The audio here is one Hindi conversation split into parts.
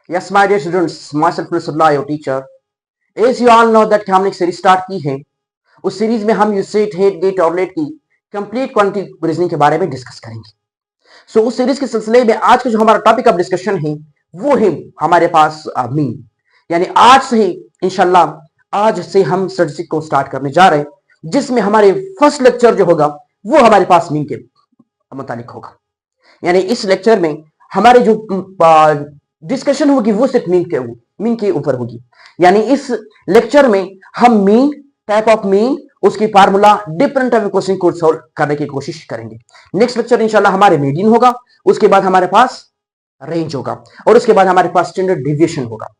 Yes, my dear students, myself Nusrullah, your teacher. As you all know that हमने एक सीरीज स्टार्ट की है। उस सीरीज में हम यूसेट, हेट, गेट और लेट की कंप्लीट क्वांटिटी रीजनिंग के बारे में डिस्कस करेंगे। उस सीरीज के सिलसिले में आज का जो हमारा टॉपिक ऑफ डिस्कशन है वो है हमारे पास मीन। यानी आज से ही इंशाल्लाह आज से हम स्टैटिस्टिक्स को स्टार्ट करने जा रहे हैं, जिसमें हमारे फर्स्ट लेक्चर जो होगा वो हमारे पास मीन के मुतालिक होगा। यानी इस लेक्चर में हमारे जो डिस्कशन होगी वो सिर्फ मीन के ऊपर होगी। यानी इस लेक्चर में हम मीन, टाइप ऑफ मीन, उसकी formula, different type of question को सॉल्व करने की कोशिश करेंगे। नेक्स्ट लेक्चर इंशाल्लाह हमारे मीडियन होगा, उसके बाद हमारे पास रेंज होगा और उसके बाद हमारे पास स्टैंडर्ड डेविएशन होगा।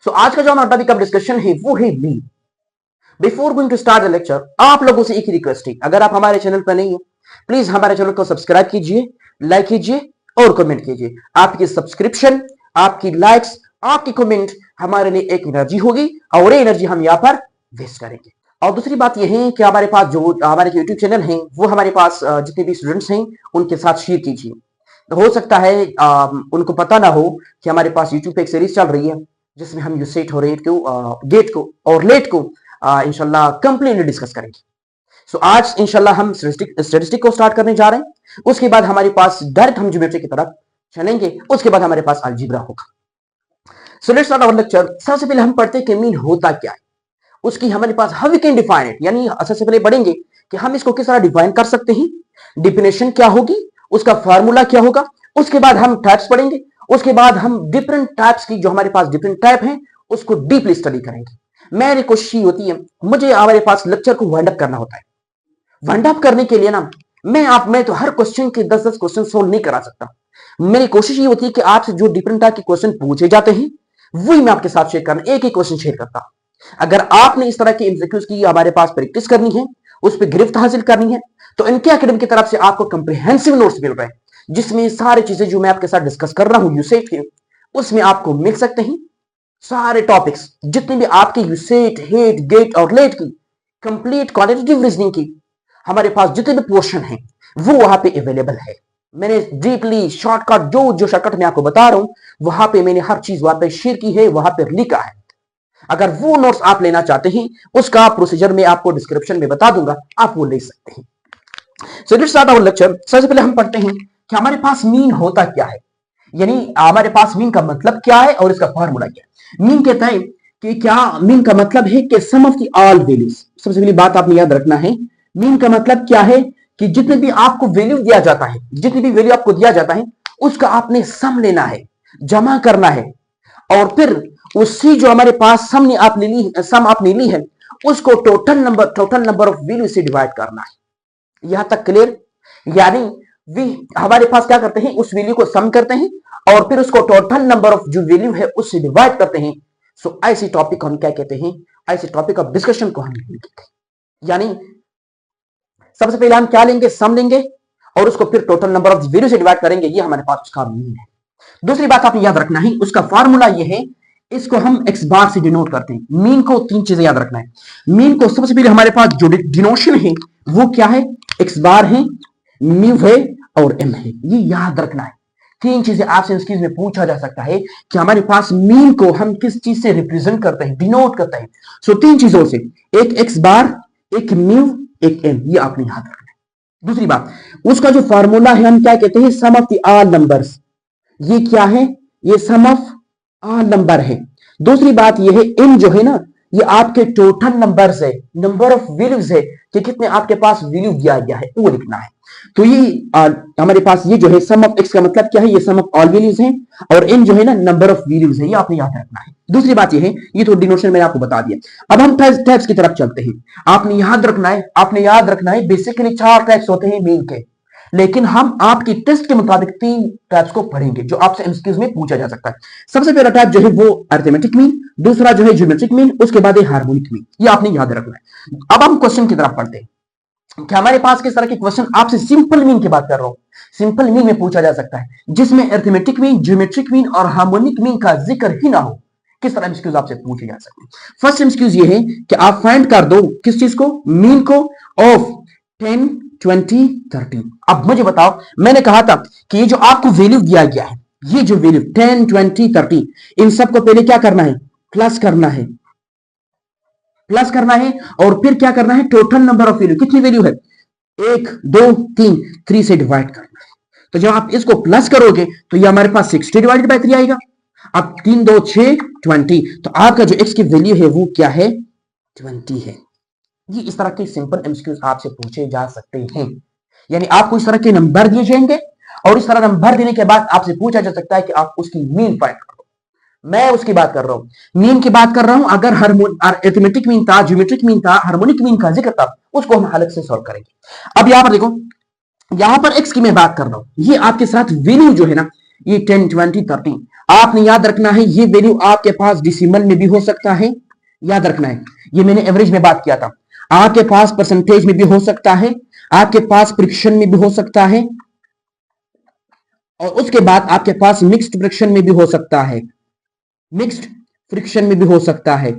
आज का जो हमारा टॉपिक ऑफ डिस्कशन है वो है mean. Before going to start the lecture, आप लोगों से एक ही रिक्वेस्ट है, अगर आप हमारे चैनल पर नहीं है प्लीज हमारे चैनल को सब्सक्राइब कीजिए, लाइक कीजिए और कमेंट कीजिए। आपकी सब्सक्रिप्शन, आपकी लाइक्स, आपकी कमेंट हमारे लिए एक एनर्जी होगी और ये एनर्जी हम यहाँ पर वेस्ट करेंगे। और दूसरी बात यह है कि हमारे पास जो हमारे यूट्यूब चैनल है वो हमारे पास जितने भी स्टूडेंट्स हैं उनके साथ शेयर कीजिए। तो हो सकता है उनको पता ना हो कि हमारे पास यूट्यूब पे एक सीरीज चल रही है जिसमें हम यूसेट और रेट को, गेट को और लेट को इंशाल्लाह कंप्लीटली डिस्कस करेंगे। आज इंशाल्लाह हम स्टैटिस्टिक को स्टार्ट करने जा रहे हैं। उसके बाद हमारे पास डायरेक्ट हम ज्योमेट्री की तरफ चलेंगे, उसके बाद हमारे पास अलजेब्रा होगा। Let's start our lecture. सबसे पहले हम पढ़ते हैं कि मीन होता क्या है, उसकी हमारे पास how we can define it. यानी सबसे पहले पढ़ेंगे कि हम इसको किस तरह डिफाइन कर सकते हैं, डिफिनेशन क्या होगी, उसका फार्मूला क्या होगा। उसके बाद हम टाइप्स पढ़ेंगे, उसके बाद हम डिफरेंट टाइप्स की जो हमारे पास डिफरेंट टाइप हैं उसको डीपली स्टडी करेंगे। मेरी कोशिश ये होती है, मुझे हमारे पास लेक्चर को वाइंड अप करना होता है। वाइंड अप करने के लिए ना मैं तो हर क्वेश्चन के 10-10 क्वेश्चन सोल्व नहीं करा सकता। मेरी कोशिश ये होती है कि आपसे जो डिफरेंट टाइप के क्वेश्चन पूछे जाते हैं वही मैं आपके साथ शेयर करना, एक ही क्वेश्चन शेयर करता हूं। अगर आपने इस तरह के एमसीक्यूज की हमारे पास प्रैक्टिस करनी है, उस पर गिरफ्त हासिल करनी है, तो इनके एकेडमी की तरफ से आपको कंप्रिहेंसिव नोट्स मिल रहे हैं जिसमें सारी चीजें जो मैं आपके साथ डिस्कस कर रहा हूं यूसेट के, उसमें आपको मिल सकते हैं। सारे टॉपिक्स जितने भी आपके यूसेट, हेट, गेट और लेट की कंप्लीट क्वालिटेटिव रीजनिंग की हमारे पास जितने भी पोर्शन हैं वो वहां पे अवेलेबल है। मैंने डीपली शॉर्टकट जो शॉर्टकट मैं आपको बता रहा हूं वहां पे मैंने हर चीज वहां पे शेयर की है, वहां पे लिखा है। अगर वो नोट्स आप लेना चाहते हैं उसका प्रोसीजर मैं आपको डिस्क्रिप्शन में बता दूंगा, आप वो ले सकते हैं। Let's start our lecture. सबसे पहले हम पढ़ते हैं कि हमारे पास मीन होता क्या है, यानी हमारे पास मीन का मतलब क्या है और इसका फॉर्मूला क्या है। मीन कहता है कि क्या मीन का मतलब है कि सम ऑफ द ऑल वैल्यूज। सबसे पहली बात आपने याद रखना है, मीन का मतलब क्या है कि जितने भी आपको वैल्यू दिया जाता है, जितनी भी वैल्यू आपको दिया जाता है उसका आपने सम लेना है, जमा करना है और फिर उसी जो हमारे पास सम आपने ली है उसको टोटल नंबर ऑफ वैल्यू से डिवाइड करना है। यहां तक क्लियर। यानी हमारे पास क्या करते हैं, उस वैल्यू को सम करते हैं और फिर उसको टोटल नंबर ऑफ जो वैल्यू है उससे डिवाइड करते हैं। ऐसी टॉपिक हम क्या कहते हैं, ऐसे टॉपिक ऑफ डिस्कशन को हम कहते हैं। यानी सबसे पहले हम क्या लेंगे, सम लेंगे और उसको फिर टोटल नंबर ऑफ वैल्यू से डिवाइड करेंगे। ये हमारे पास उसका मीन है। दूसरी बात आपने याद रखना है, उसका फार्मूला ये है, इसको हम एक्स बार से डिनोट करते हैं। मीन को तीन चीजें याद रखना है। मीन को सबसे पहले हमारे पास जो डिनोशन है वो क्या है, एक्स बार है, म्यू है और एम है। ये याद रखना है। तीन चीजें आपसे इस चीज में पूछा जा सकता है कि हमारे पास मीन को हम किस चीज से रिप्रेजेंट करते हैं, डिनोट करते हैं। तीन चीजों से, एक एक्स बार, एक म्यू, एक एम, ये आपने याद रखना है। दूसरी बात, उसका जो फार्मूला है हम क्या कहते हैं, सम ऑफ द ऑल नंबर्स। ये क्या है, ये सम ऑफ ऑल नंबर है। दूसरी बात ये है, एम जो है ना ये आपके टोटल नंबर्स है, नंबर ऑफ वैल्यूज है कि कितने आपके पास वैल्यू दिया गया है वो लिखना है। तो ये हमारे पास ये जो है सम ऑफ एक्स का मतलब क्या है, ये सम ऑफ ऑल वैल्यूज है और एन जो है ना नंबर ऑफ वैल्यूज है, ये आपने याद रखना है। दूसरी बात ये है, ये तो डिनोशन मैंने आपको बता दिया। अब हम टाइप्स की तरफ चलते हैं। आपने याद रखना है बेसिकली 4 टाइप्स होते हैं मीन के, लेकिन हम आपकी टेस्ट के मुताबिक 3 टाइप्स को पढ़ेंगे जो आपसे एमसीक्यूज में पूछा जा सकता है। सबसे पहला टाइप जो है वो अरिथमेटिक मीन, दूसरा जो है ज्योमेट्रिक मीन, उसके बाद है हार्मोनिक मीन। ये आपने याद रखना है। अब हम क्वेश्चन की तरफ पढ़ते हैं कि हमारे पास किस तरह के क्वेश्चन आपसे सिंपल मीन की बात कर रहा हूं, सिंपल मीन में पूछा जा सकता है जिसमें अरिथमेटिक मीन, ज्योमेट्रिक मीन और हार्मोनिक मीन का जिक्र ही ना हो। किस तरह एमसीक्यूज आपसे पूछे जा सकते हैं। फर्स्ट एमसीक्यूज ये है कि आप फाइंड कर दो किस चीज को, मीन को ऑफ 10, 20, 30। अब मुझे बताओ, मैंने कहा था कि ये जो आपको वैल्यू दिया गया है ये जो वैल्यू 10, 20, 30 इन सबको पहले क्या करना है, प्लस करना है, प्लस करना है और फिर क्या करना है, टोटल नंबर ऑफ वैल्यू, कितनी वैल्यू है, 1 2 3, 3 से डिवाइड करना है। तो जब आप इसको प्लस करोगे तो ये हमारे पास 60 डिवाइडेड बाय 3 आएगा। अब 3 2 6 20, तो आपका जो x की वैल्यू है वो क्या है, 20 है। ये इस तरह के सिंपल एमसीक्यूज आपसे पूछे जा सकते हैं, यानी आपको इस तरह के नंबर दिए जाएंगे और इस तरह नंबर देने के बाद आपसे पूछा जा सकता है कि आप उसकी मीन फाइंड करो। मैं उसकी बात कर रहा हूं, मीन की बात कर रहा हूं। अगर अरिथमेटिक मीन था, ज्योमेट्रिक मीन था, हार्मोनिक मीन का जिक्र था, उसको हम अलग से सॉल्व करेंगे। अब यहां पर देखो, यहां पर x की मैं बात कर रहा हूं, ये आपके साथ वैल्यू जो है ना, ये 10 20 30 आपने याद रखना है। ये वैल्यू आपके पास डिसिमल में भी हो सकता है, याद रखना है। ये मैंने एवरेज में बात किया था, आपके पास परसेंटेज में भी हो सकता है, आपके पास फ्रैक्शन में भी हो सकता है, और उसके बाद आपके पास मिक्स्ड फ्रैक्शन में भी हो सकता है, मिक्स्ड फ्रैक्शन में भी हो सकता है।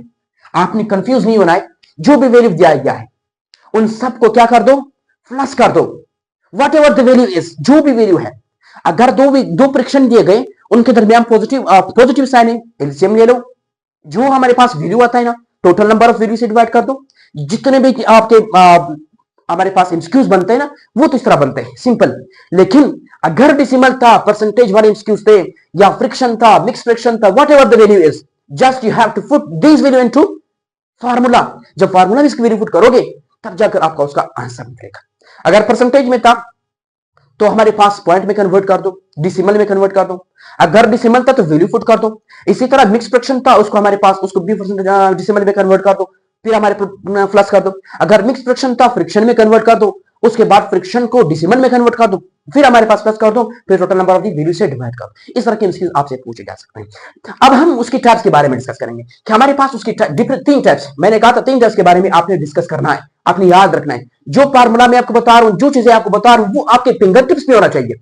आपने कंफ्यूज नहीं होना है, जो भी वैल्यू दिया गया है उन सबको क्या कर दो, प्लस कर दो, what ever the value is, जो भी वैल्यू है। अगर दो फ्रैक्शन दिए गए, उनके दरमियान पॉजिटिव साइन है, एलसीएम ले लो, जो हमारे पास वैल्यू आता है ना, टोटल नंबर ऑफ वैल्यू से डिवाइड कर दो। जितने भी आपके हमारे पास एमसीक्यूज बनते हैं ना, वो तो इस तरह बनते हैं, सिंपल। लेकिन अगर डिसिमल था, परसेंटेज वाले एमसीक्यूज थे, या फ्रिक्शन था, मिक्स फ्रिक्शन था, whatever the value is, just you have to put this value into formula. जब फार्मूला में इसकी वैल्यू पुट करोगे तब जाकर आपका उसका आंसर मिलेगा। अगर परसेंटेज में था तो हमारे पास पॉइंट में कन्वर्ट कर दो, डिसिमल में कन्वर्ट कर दो। अगर डिसिमल था तो वैल्यू पुट कर दो। इसी तरह मिक्स फ्रैक्शन था, उसको हमारे पास उसको भी डिसिमल में कन्वर्ट कर दो, फिर हमारे प्लस कर दो। अगर मिक्स फ्रैक्शन था, फ्रिक्शन में कन्वर्ट कर दो, उसके बाद फ्रिक्शन को डिसिमल में कन्वर्ट कर दो, फिर हमारे पास प्लस कर दो, फिर total number of the value से डिवाइड कर दो। इस तरह के एमसीक्यूज आपसे पूछे जा सकते हैं। अब हम उसकी टाइप्स के बारे में डिस्कस करेंगे कि हमारे पास उसकी तीन टाइप्स, मैंने कहा था 3 टाइप्स के बारे में आपने डिस्कस करना है, आपने याद रखना है। जो फार्मूला मैं आपको बता रहा हूं, जो चीजें आपको बता रहा हूं, वो आपके फिंगर टिप्स पे होना चाहिए,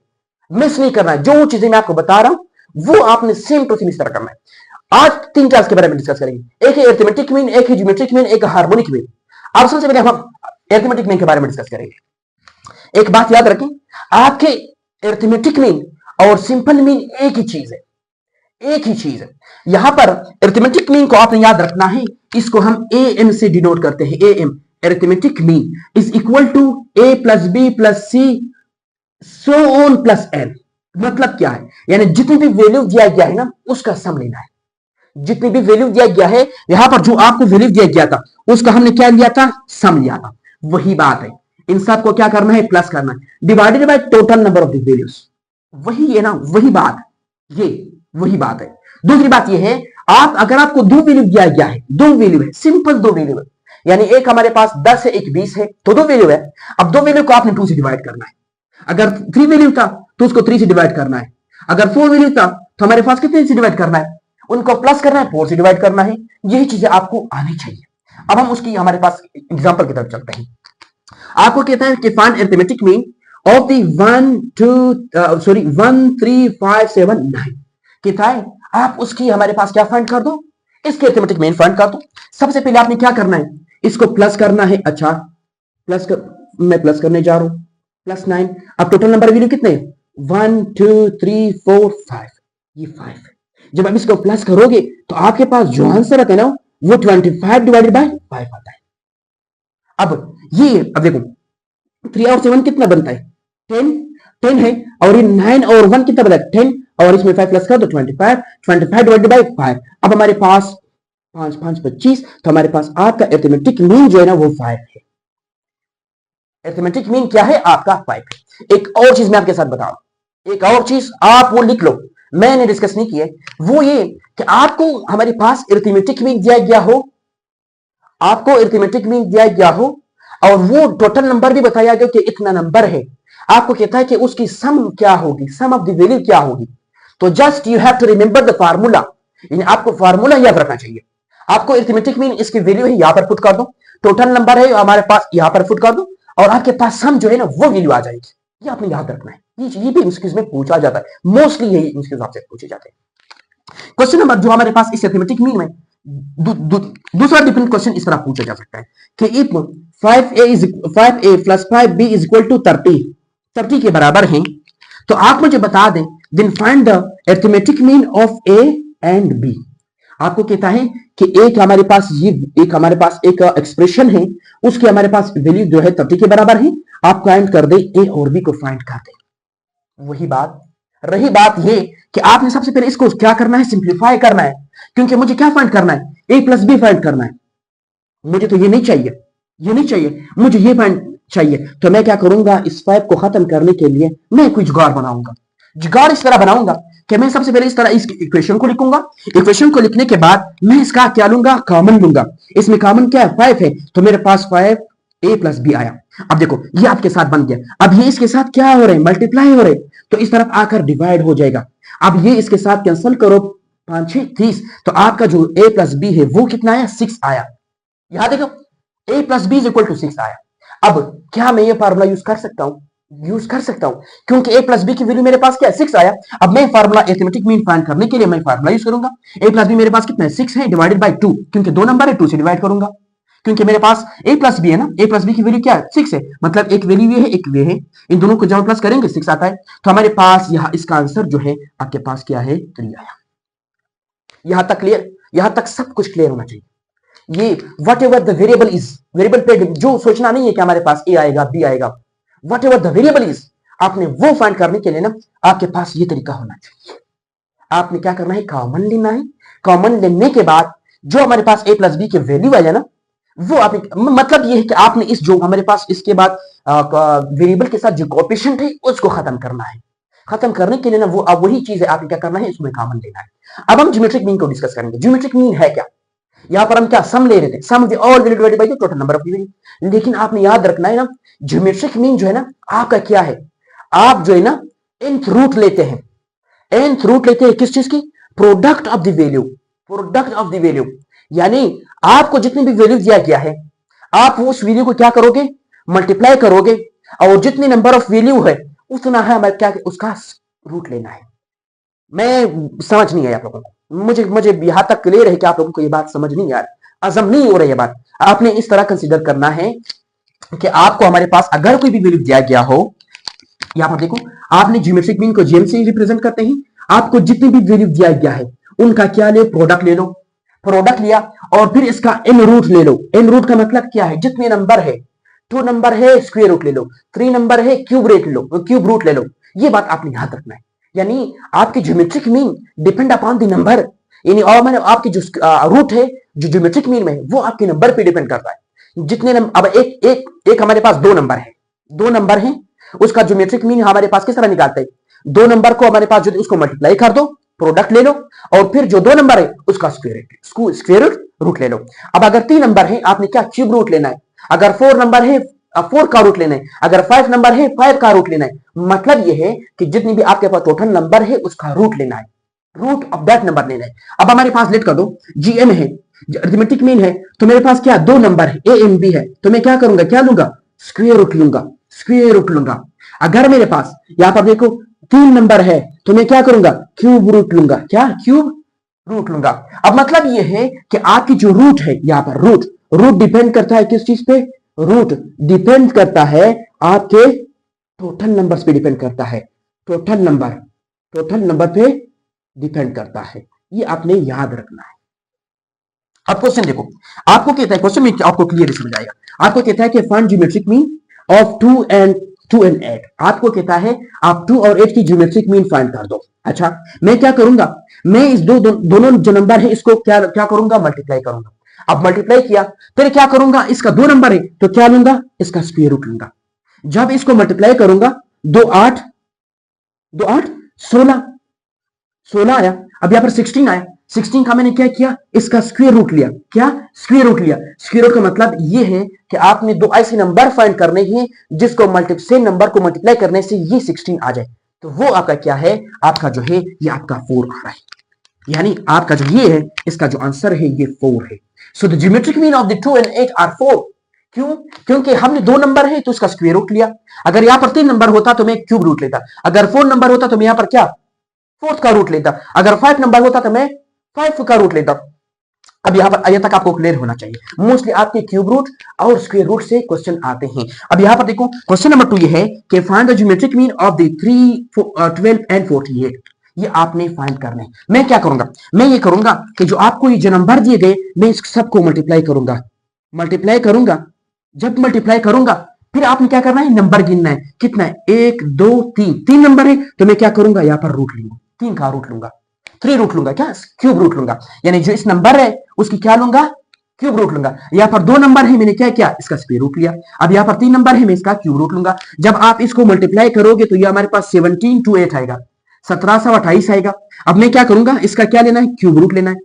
मिस नहीं करना है। जो चीजें मैं आपको बता रहा हूं वो आपने सेम टू सेम इस तरह करना है। आज 3 टाइप्स के बारे में डिस्कस करेंगे, एक है अरिथमेटिक मीन, एक है ज्योमेट्रिक मीन, एक हार्मोनिक मीन। अब सबसे पहले हम अरिथमेटिक मीन के बारे में डिस्कस करेंगे। एक बात याद रखें, आपके अरिथमेटिक मीन और सिंपल मीन एक ही चीज है, एक ही चीज है। यहां पर अरिथमेटिक मीन को आपने याद रखना है, इसको हम ए एम से डिनोट करते हैं, A M, arithmetic mean is equal to a plus b plus c so on plus n. मतलब क्या है, यानी जितनी भी वैल्यू दिया गया है ना, उसका सम लेना है। जितनी भी वैल्यू दिया गया है, यहां पर जो आपको वैल्यू दिया गया था उसका हमने क्या लिया था, सम लिया था। वही बात है, इन सब को क्या करना है, प्लस करना है, divided by total number of the values. वही है ना, वही बात, ये वही बात है। दूसरी बात ये है, आप अगर आपको दो वैल्यू दिया गया है, दो वैल्यू है, सिंपल दो वैल्यू है, यानी एक हमारे पास 10 है, एक 20 है, तो दो वैल्यू है। अब दो वैल्यू को आपने 2 से डिवाइड करना है। अगर 3 वैल्यू था तो उसको 3 से डिवाइड करना है। अगर 4 वैल्यू था तो हमारे पास कितने से डिवाइड करना है, उनको प्लस करना है, 4 से डिवाइड करना है। यही चीजें आपको आनी चाहिए। अब हम उसकी हमारे पास एग्जांपल की तरफ चलते हैं। आपको कहता है कि find arithmetic mean of the 1 3 5 7 9 कहता है, आप उसकी हमारे पास क्या फाइंड कर दो, इसके अरिथमेटिक मीन फाइंड कर दो। सबसे पहले आपने क्या करना है, इसको प्लस करना है। अच्छा, मैं प्लस करने जा रहा हूं, प्लस 9। अब टोटल नंबर वैल्यू कितने, 1 2 3 4 5, ये 5 है। जब आप इसको प्लस करोगे तो आपके पास जो आंसर आता है ना, वो 25 डिवाइडेड बाय 5 आता है। अब देखो, 3 और 7 कितना बनता है, 10 है, और ये 9 और 1 कितना बनता है, 10, और इसमें 5 प्लस कर दो, 25 डिवाइडेड बाय 5। अब हमारे पास 5 5 25, तो हमारे पास आपका अरिथमेटिक मीन जो है ना, वो 5 है। अरिथमेटिक मीन क्या है आपका, 5 है। एक और चीज मैं आपके साथ बताऊं, एक और चीज आप वो लिख लो, मैंने डिस्कस नहीं किया, वो ये कि आपको हमारे पास अरिथमेटिक मीन दिया गया हो, आपको अरिथमेटिक मीन दिया गया हो, और वो टोटल नंबर भी बताया गया कि इतना नंबर है। आपको कहता है कि उसकी सम क्या होगी, सम ऑफ द वैल्यू क्या होगी। तो just you have to remember the formula, यानी आपको फार्मूला याद रखना चाहिए। आपको अरिथमेटिक मीन इसकी वैल्यू है, यहां पर पुट कर दो, टोटल नंबर है हमारे पास, यहां पर पुट कर दो, और आपके पास सम जो है ना, वो वैल्यू आ जाएगी। ये आपने याद रखना है, ये भी एमसीक्यूज में पूछा जाता है, मोस्टली यही एमसीक्यूज आपसे पूछे जाते हैं। क्वेश्चन नंबर जो हमारे पास इस अरिथमेटिक मीन में दूसरा डिफरेंट क्वेश्चन इस तरह पूछा जा सकता है कि if 5a plus 5b is equal to 30 के बराबर है, तो आप मुझे बता दें then find the arithmetic mean of a and b. आपको कहता है कि एक हमारे पास एक एक्सप्रेशन है, उसके हमारे पास वैल्यू जो है 30 के बराबर है। आप फाइंड कर दे ए और बी को फाइंड कर दे। वही बात रही बात ये कि आपने सबसे पहले इसको क्या करना है, सिंप्लीफाई करना है, क्योंकि मुझे क्या फाइंड करना है, ए प्लस बी फाइंड करना है। मुझे तो ये नहीं चाहिए, मुझे ये फाइंड चाहिए। तो मैं क्या करूंगा, इस 5 को खत्म करने के लिए मैं कोई जुगाड़ बनाऊंगा। जुगाड़ इस तरह बनाऊंगा कि मैं सबसे पहले इस तरह इस इक्वेशन को लिखूंगा। इक्वेशन को लिखने के बाद मैं इसका क्या लूंगा, कॉमन लूंगा। इसमें कॉमन क्या है, 5 है, तो मेरे पास 5 ए प्लस बी आया। अब देखो ये आपके साथ बन गया। अब ये इसके साथ क्या हो रहे हैं, मल्टीप्लाई हो रहे, तो इस तरफ आकर डिवाइड हो जाएगा। अब ये इसके साथ कैंसिल करो, 5 6 30, तो आपका जो ए प्लस बी है वो कितना आया, 6 आया। यहां देखो a plus b is equal to 6 आया। अब क्या मैं ये फार्मूला यूज कर सकता हूं, क्योंकि a प्लस बी की वैल्यू मेरे पास क्या है, 6 आया। अब मैं फार्मूला अरिथमेटिक मीन फाइंड करने के लिए मैं फार्मूला यूज करूंगा। a प्लस बी मेरे पास कितना है, 6 है, डिवाइडेड बाय 2, क्योंकि 2 नंबर है, 2 से डिवाइड करूंगा, क्योंकि मेरे पास a प्लस बी है ना, a प्लस बी की वैल्यू क्या है, 6 है, मतलब एक वैल्यू ये है, एक वे है, इन दोनों को जब प्लस करेंगे 6 आता है। तो हमारे पास यहां इसका आंसर जो है आपके पास क्या है, 3 आया। यहां तक क्लियर, यहां तक सब कुछ क्लियर होना चाहिए। ये what ever the variable is, variable पे जो सोचना नहीं है कि हमारे पास ए आएगा बी आएगा, what ever the variable is, आपने वो फाइंड करने के लिए ना आपके पास ये तरीका होना चाहिए। आपने क्या करना है, कॉमन लेना है। कॉमन लेने के बाद जो हमारे पास ए प्लस बी की वैल्यू आ जाए ना, वो आपने, मतलब ये है कि आपने इस जो हमारे पास इसके बाद वेरिएबल के साथ जो कोएफिशिएंट है उसको खत्म करना है। खत्म करने के लिए ना वो अब वही चीज है, आपने क्या करना है, इसमें कॉमन लेना है। अब हम ज्योमेट्रिक मीन को डिस्कस करेंगे। ज्योमेट्रिक मीन है क्या, यहां पर हम क्या सम ले रहे थे, sum of all value divided by the total number of value. लेकिन आपने याद रखना है ना, ज्योमेट्रिक मीन जो है ना आपका क्या है, आप जो है ना nth रूट लेते हैं। nth रूट लेते हैं किस चीज की, product of the value, product of the value. यानी आपको जितनी भी वैल्यू दिया गया है, आप उस वैल्यू को क्या करोगे, मल्टीप्लाई करोगे, और जितनी नंबर ऑफ वैल्यू है उतना है हमें क्या, उसका रूट लेना है। मैं समझ नहीं आया आप लोगों को, मुझे यहां तक क्लियर है कि आप लोगों को ये बात समझ नहीं आ रही, अजम नहीं हो रही है बात। आपने इस तरह कंसीडर करना है कि आपको हमारे पास अगर कोई भी वैल्यू दिया गया हो, यहां पर देखो आपने ज्योमेट्रिक मीन को जेम से रिप्रेजेंट करते हैं। आपको जितनी भी वैल्यू दिया गया है उनका क्या ले, प्रोडक्ट ले लो। प्रोडक्ट लिया और फिर इसका एन रूट ले लो। एन रूट का मतलब क्या है, जितने नंबर है, 2 नंबर है स्क्वायर रूट ले लो, 3 नंबर है क्यूब रूट ले लो। ये बात आपने याद रखना है। यानी आपकी geometric mean depend upon the number, यानी और मैंने आपकी जो रूट है जो ज्योमेट्रिक मीन में वो आपके नंबर पे डिपेंड करता है। जितने अब एक हमारे पास 2 नंबर है, 2 नंबर है, उसका ज्योमेट्रिक मीन हमारे पास किस तरह निकालते हैं, 2 नंबर को हमारे पास जो उसको मल्टीप्लाई कर दो, प्रोडक्ट ले लो, और फिर जो 2 नंबर है उसका स्क्वायर रूट ले लो। अब अगर 3 नंबर है आपने क्या, क्यूब रूट लेना है। अगर 4 नंबर है 4 का रूट लेना है। अगर 5 नंबर है 5 का रूट लेना है। मतलब यह है कि जितनी भी आपके पास टोटल नंबर है उसका रूट लेना है, रूट ऑफ दैट नंबर लेना है। अब हमारे पास लेट कर दो जीएम है, अरिथमेटिक मीन है, तो मेरे पास क्या 2 नंबर है ए एंड बी है, तो मैं क्या करूंगा, क्या लूंगा, स्क्वायर रूट लूंगा। अगर मेरे पास यहां पर देखो 3 नंबर है तो मैं क्या करूंगा, क्यूब रूट लूंगा। क्या, क्यूब रूट लूंगा। अब मतलब यह है कि आपकी जो रूट है, यहां पर रूट डिपेंड करता है किस चीज पे, रूट डिपेंड करता है आपके टोटल नंबर्स पे डिपेंड करता है, टोटल नंबर पे डिपेंड करता है। ये आपने याद रखना है। अब क्वेश्चन देखो, आपको कहता है, क्वेश्चन में आपको क्लियर समझ आएगा। आपको कहता है कि find geometric mean of 2 and 8। आपको कहता है आप 2 और 8 की ज्योमेट्रिक मीन फाइंड कर दो। अच्छा, मैं क्या करूंगा, मैं इस दोनों जो नंबर है इसको क्या करूंगा, मल्टीप्लाई करूंगा। अब मल्टीप्लाई किया, फिर क्या करूंगा, इसका 2 नंबर है तो क्या लूंगा, इसका स्क्वायर रूट लूंगा। जब इसको मल्टीप्लाई करूंगा, 2 8 16 आया। अब यहां पर 16 आया, 16 का मैंने क्या किया, इसका स्क्वायर रूट लिया। क्या, स्क्वायर रूट का मतलब ये है कि आपने 2 ऐसे नंबर फाइंड करने हैं जिसको सेम नंबर को मल्टीप्लाई करने से ये 16 आ जाए, तो वो आपका क्या है, आपका जो है ये आपका 4 आ रहा है। यानी आपका जो ये है इसका जो आंसर है ये 4 है। So the geometric mean of the 2 and 8 are 4। क्यों, क्योंकि हमने 2 नंबर है तो इसका स्क्वायर रूट लिया। अगर यहां पर 3 नंबर होता तो मैं क्यूब रूट लेता। अगर 4 नंबर होता तो मैं यहां पर क्या, 4 का रूट लेता। अगर 5 नंबर होता तो मैं 5 का रूट लेता। अब यहाँ पर आया तक आपको क्लियर होना चाहिए। मोस्टली आपके क्यूब रूट और स्क्वायर रूट से क्वेश्चन आते हैं। अब यहाँ पर देखो क्वेश्चन नंबर 2 ये है कि find the geometric mean of the 3, 12 and 48। ये आपने फाइंड करना है। मैं क्या करूंगा, मैं ये करूंगा कि जो आपको ये जो नंबर दिए गए मैं इस सबको मल्टीप्लाई करूंगा। जब मल्टीप्लाई करूंगा फिर आपने क्या करना है, नंबर गिनना है। कितना है, 1 2 3, 3 नंबर है तो मैं क्या करूंगा, यहाँ पर रूट लूंगा, 3 का रूट लूंगा, 3 रूट लूंगा, क्या क्यूब रूट लूंगा, यानी जो इस नंबर है उसकी क्या लूंगा, क्यूब रूट लूंगा। यहाँ पर 2 नंबर है, मैंने क्या किया, इसका स्क्वायर रूट लिया। अब यहाँ पर 3 नंबर है, मैं इसका क्यूब रूट लूंगा। जब आप इसको मल्टीप्लाई करोगे तो ये हमारे पास 17 to 8 आएगा, 1728 आएगा। अब मैं क्या करूंगा, इसका क्या लेना है, क्यूब रूट लेना है।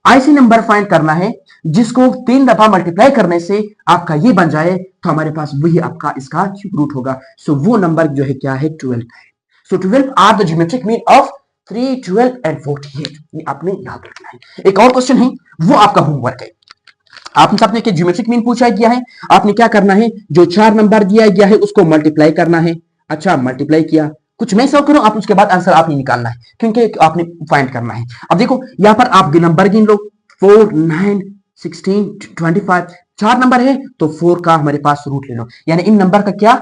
ऐसे नंबर फाइंड करना है जिसको 3 दफा मल्टीप्लाई करने से आपका ये बन जाए, तो हमारे पास वही आपका इसका क्यूब रूट होगा। सो वो नंबर जो है क्या है, 12 है। So 12 are the geometric mean of 3, 12 and 48। ये आपने याद रखना है। एक और क्वेश्चन है, वो आपका होमवर्क है। आपने सबने के ज्योमेट्रिक मीन पूछा गया है, आपने क्या करना है, जो 4 नंबर दिया गया है उसको मल्टीप्लाई करना है। अच्छा, मल्टीप्लाई किया, कुछ मैं सब करूं, आप उसके बाद आंसर आप ही निकालना है, क्योंकि आपने फाइंड करना है। अब देखो यहां पर आप नंबर गिन लो, 4, 9, 16, 25, 4 नंबर है तो 4 का हमारे पास रूट ले लो, यानी इन नंबर का क्या,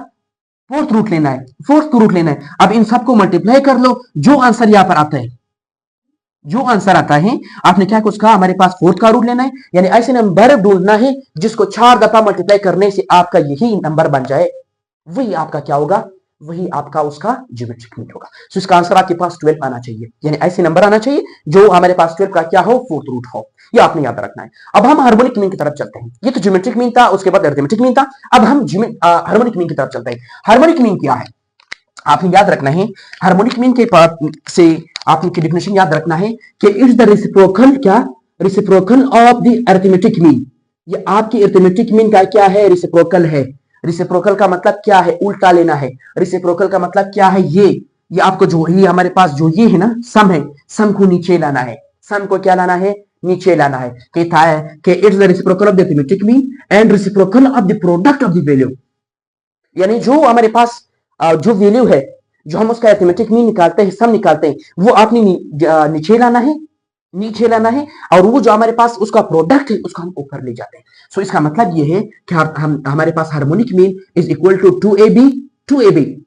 फोर्थ रूट लेना है, फोर्थ रूट लेना है। अब इन सबको मल्टीप्लाई कर लो, जो आंसर यहां पर आता है, जो आंसर आता है आपने क्या कुछ कहा, हमारे पास फोर्थ का रूट लेना है, यानी ऐसे नंबर ढूंढना है जिसको 4 दफा मल्टीप्लाई करने से आपका यही नंबर बन जाए, वही आपका क्या होगा, वही आपका उसका ज्योमेट्रिक मीन होगा। सो इसका आंसर आपके पास 12 आना चाहिए, यानी ऐसे नंबर आना चाहिए जो हमारे पास 12 का क्या हो, फोर्थ रूट हो। ये आपने याद रखना है। अब हम हार्मोनिक मीन की तरफ चलते हैं। ये तो ज्योमेट्रिक मीन था, उसके बाद अरिथमेटिक मीन था। अब हम हार्मोनिक मीन की तरफ चलते हैं। हार्मोनिक मीन क्या है, आपने याद रखना है। हार्मोनिक मीन के पार्ट से आपने डिफिनेशन याद रखना है कि इट्स द रेसिप्रोकल, क्या, reciprocal of the arithmetic mean. ये आपकी अरिथमेटिक मीन का क्या है, रेसिप्रोकल है। रेसिप्रोकल का मतलब क्या है, उल्टा लेना है। रेसिप्रोकल का मतलब क्या है, ये आपको जो ये हमारे पास जो ये है ना, सम है, सम को नीचे लाना है, सम को क्या लाना है, नीचे लाना है। कहता है कि it's the reciprocal of the arithmetic mean and reciprocal of the product of the value. यानी जो हमारे पास जो वैल्यू है, जो हम उसका अरिथमेटिक मीन निकालते हैं, सम निकालते हैं, वो आपने नीचे लाना है, नीचे लाना है, और वो जो हमारे पास उसका प्रोडक्ट है उसको हम ऊपर ले जाते हैं। सो इसका मतलब ये है कि हम हमारे पास harmonic mean is equal to 2ab।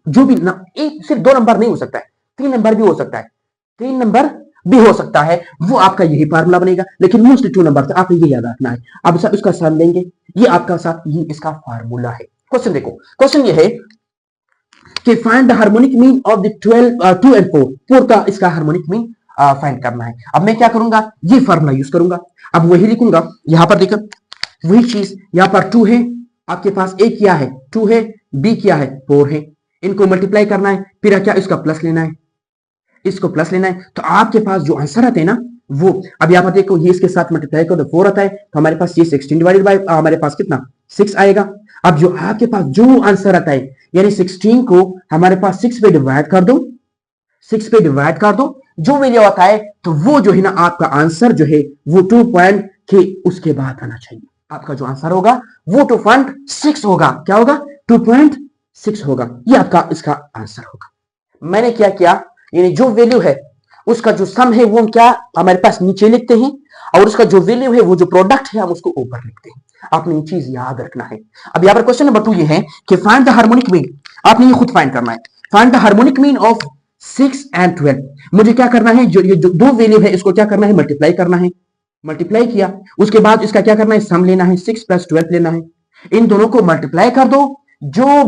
जो भी एक सिर्फ 2 नंबर नहीं हो सकता है, 3 नंबर भी हो सकता है, 3 नंबर भी हो सकता है, वो आपका यही फार्मूला बनेगा। लेकिन मोस्टली 2 नंबर आप ये याद रखना है। अब सर उसका सम लेंगे, ये आपका साथ ये इसका फार्मूला है। क्वेश्चन देखो, क्वेश्चन ये है कि find the harmonic mean of the 2 and 4 का इसका हार्मोनिक मीन फाइंड करना है। अब मैं क्या करूंगा, ये फार्मूला यूज करूंगा। अब वही लिखूंगा, यहां पर देखो वही चीज, यहां पर 2 है, आपके पास ए क्या है, 2 है, बी क्या है, 4 है। इनको मल्टीप्लाई करना है, फिर क्या, इसका प्लस लेना है, इसको प्लस लेना है, तो आपके पास जो आंसर आते हैं ना वो, अब यहां पर देखो ये इसके साथ मल्टीप्लाई करो तो 4 आता है, तो हमारे पास ये 16 डिवाइडेड बाय हमारे पास कितना 6 आएगा। अब जो आपके पास जो आंसर आता है, यानी 16 को हमारे पास 6 पे डिवाइड कर दो, 6 पे डिवाइड कर दो, जो वैल्यू आता है तो वो जो है ना आपका आंसर जो है वो 2 पॉइंट के उसके बाद आना चाहिए। आपका जो आंसर होगा वो 2.6 होगा। क्या होगा, 2.6 होगा। ये आपका इसका आंसर होगा। मैंने क्या किया, यानी जो वैल्यू है उसका जो सम है वो क्या हमारे पास नीचे लिखते हैं, और उसका जो वैल्यू है वो जो प्रोडक्ट है हम उसको ऊपर लिखते हैं। आपने ये चीज याद रखना है। अब यहाँ पर क्वेश्चन नंबर 2 ये है कि फाइंड द हार्मोनिक मीन। आपने ये खुद फाइंड करना है। Find the harmonic mean of 6 and 12। मुझे क्या करना है, जो ये जो 2 वैल्यू है इसको क्या करना है, मल्टीप्लाई करना है। मल्टीप्लाई किया, उसके बाद इसका क्या करना है, सम लेना है, 6 + 12 लेना है। इन दोनों को मल्टीप्लाई कर दो, जो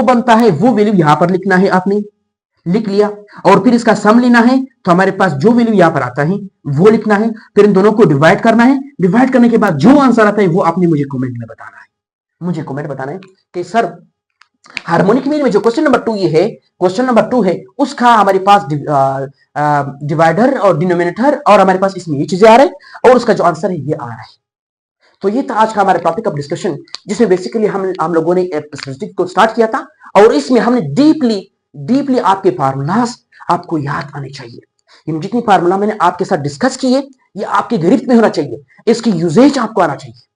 बनता है वो वैल्यू यहां पर लिखना है। आपने लिख लिया, और फिर इसका सम लेना है, तो हमारे पास जो वैल्यू यहां पर आता है वो लिखना है। फिर इन दोनों को डिवाइड करना है। डिवाइड करने के बाद जो आंसर आता है वो आपने मुझे कमेंट में बताना है। मुझे कमेंट बताना है कि सर हार्मोनिक मीन में जो क्वेश्चन नंबर 2 ये है, क्वेश्चन नंबर 2 है, उसका हमारे पास डिवाइडर और डिनोमिनेटर और हमारे पास इसमें ये चीजें आ रहे हैं, और उसका जो आंसर है ये आ रहा है। तो ये था आज का हमारा टॉपिक ऑफ डिस्कशन, जिसमें बेसिकली हम लोगों ने स्टैटिस्टिक्स को स्टार्ट किया था, और इसमें हमने डीपली आपके फार्मूलास आपको याद आने चाहिए। इन जितनी फार्मूला मैंने आपके साथ डिस्कस किए, ये आपके गिरफ्त में होना चाहिए, इसकी यूजेज आपको आना चाहिए।